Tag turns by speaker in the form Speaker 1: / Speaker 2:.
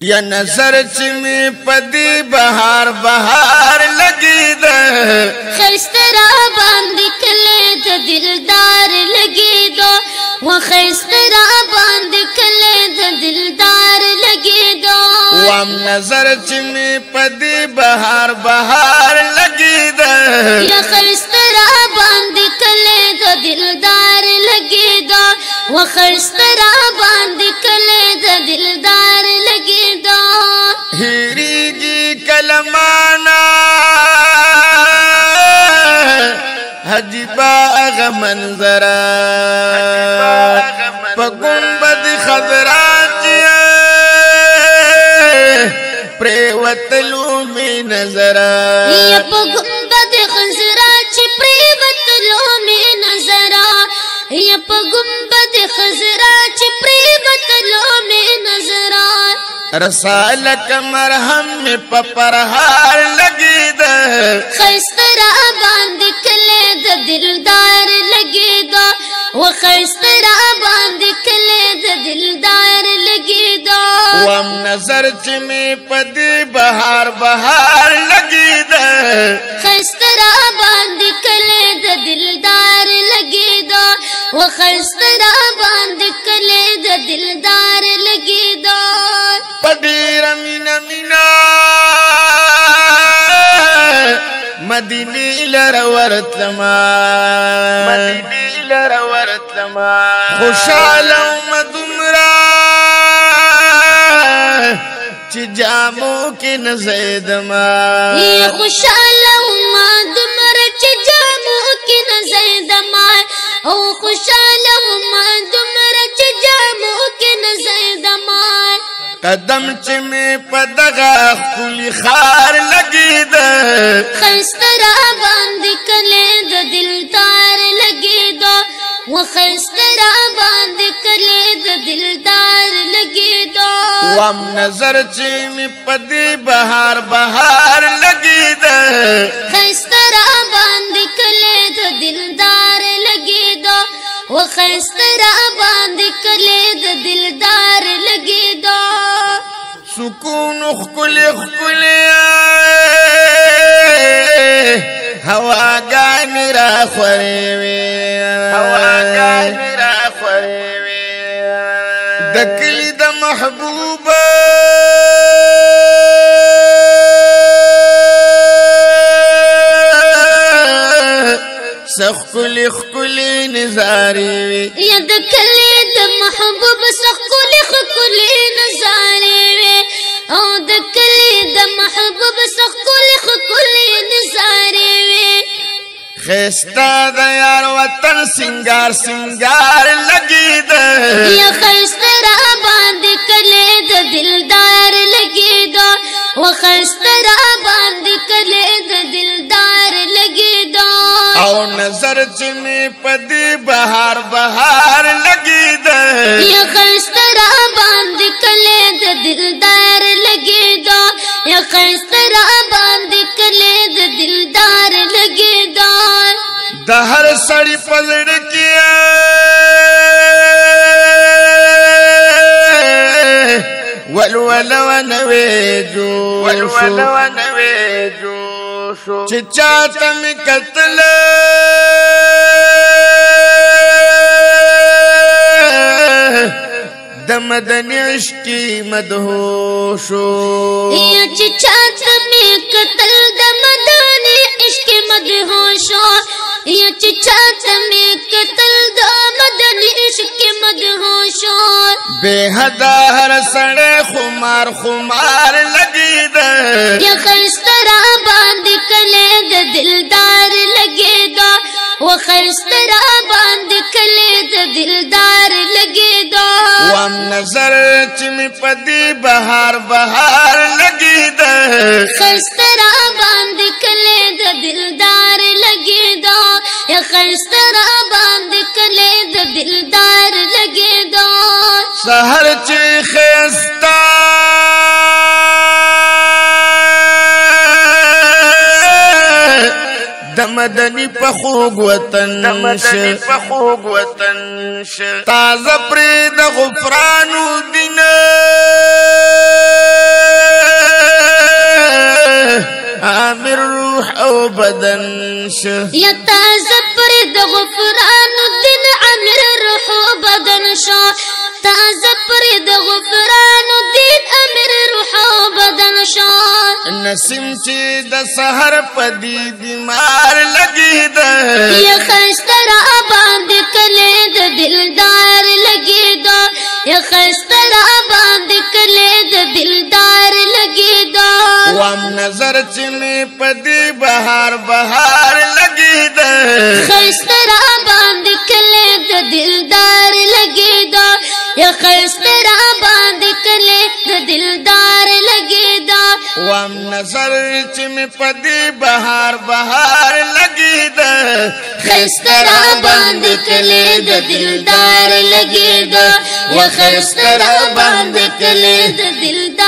Speaker 1: یا نظر چې می پدی بهار بهار لګی ده
Speaker 2: خسترا باندې کله د دلدار لګی دو و خسترا باندې کله د دلدار لګی دو
Speaker 1: وام نظر چې می پدی بهار بهار لګی ده
Speaker 2: یا خسترا باندې کله د دلدار لګی دو و خسترا باندې کله د دلدار لګی دو
Speaker 1: هیریږي کلمانا حجبا اغا منظرا پا گنبد خضراجیا پریوتلو می نظرا
Speaker 2: یا پا گنبد خضراج پریوتلو می نظرا یا پا گنبد خضراج پریوتلو می نظرا
Speaker 1: رسالک مرهم می پپرهار لگی ده
Speaker 2: خسترا باندې کله د دلدار لګی دو و خسترا باندې کله د دلدار لګی دو
Speaker 1: وام نظر چې می پدی بهار بهار لگی ده
Speaker 2: خسترا باندې کله د دلدار لګی دو و خسترا باندې کله د دلدار لګی دو
Speaker 1: پډیر مینا مینا مدینی لر ورتلما خوشاله مدمرا چې جامو کې نزیدما
Speaker 2: خوشاله مدمرا چې جامو کې نزیدما او خوشاله مدمرا چې جامو کې نزیدما
Speaker 1: قدم چې می پدغه خلی خار لګی ده
Speaker 2: خسترا باندې کله د دلدار لګی دو و خسترا باندې کله د دلدار لګی دو
Speaker 1: وام نظر چې می پدی بهار بهار لګی ده
Speaker 2: خسترا باندې کله د دلدار لګی دو و خسترا باندې کله د دلدار لګی دو
Speaker 1: سکون خکلی خکلی هواګانی را خوری وی د کلی د محبوبه سخکلی خکلی نظاری وی
Speaker 2: یا د کلی د محبوب سخکلی خکلی نظاری وی او د کلی د محبوب سخکلی خکلی نظاری وی
Speaker 1: خستا د یار وطن سنگار سنگار لګی ده
Speaker 2: یا خسترا باندې کله د دلدار لګی دو و خسترا باندې کله د دلدار لګی دو
Speaker 1: او نظر چې می پدی بهار بهار لګی ده
Speaker 2: یا خسترا باندې کله د دلدار لګی دو یا خسترا باندې کله د دلدار لګی دو
Speaker 1: د هر سړی پزړ کې ولول ونوي جوشو چې چاته می قتل د مدني عشقي مدهوشو
Speaker 2: یا چې چاته می قتل د مدني عشقي مدهوشو یا چې چاته می قتل د مدني عشقي مدهوشو
Speaker 1: بے حدا هر سړی خمار خمار لګی ده
Speaker 2: یا خسترا باندې کله د دلدار لګی دو و خسترا باندې کله د دلدار لګی دو
Speaker 1: وام نظر چې می پدی بهار بهار لګی ده
Speaker 2: خسترا باندې کله د دلدار لګی دو یا خسترا باندې کله د دلدار لګی دو
Speaker 1: سحر چې خستا د مدني په خوږ وطن شه تازه پرې د غفرانو دینه روح او بدن شو
Speaker 2: یا تازه پر د غفران الدین امیر روح او بدن شو تازه پر د غفران الدین امیر روح او بدن شو
Speaker 1: نسیم چې د سحر پدی بیمار لګی دا
Speaker 2: یا خسترا باندې کله د دلدار لګی دا یا خسترا باندې کله د دلدار لګی دا
Speaker 1: وام نظر چې می پدی بهار بهار لګی دا
Speaker 2: خسترا باندې کله د دلدار لګی دا یا خسترا باندې کله د دلدار لګی دا
Speaker 1: وام نظر چې می پدی بهار بهار لګی دا
Speaker 2: خسترا باندې کله د دلدار لګی دا یا خسترا باندې کله د دلدار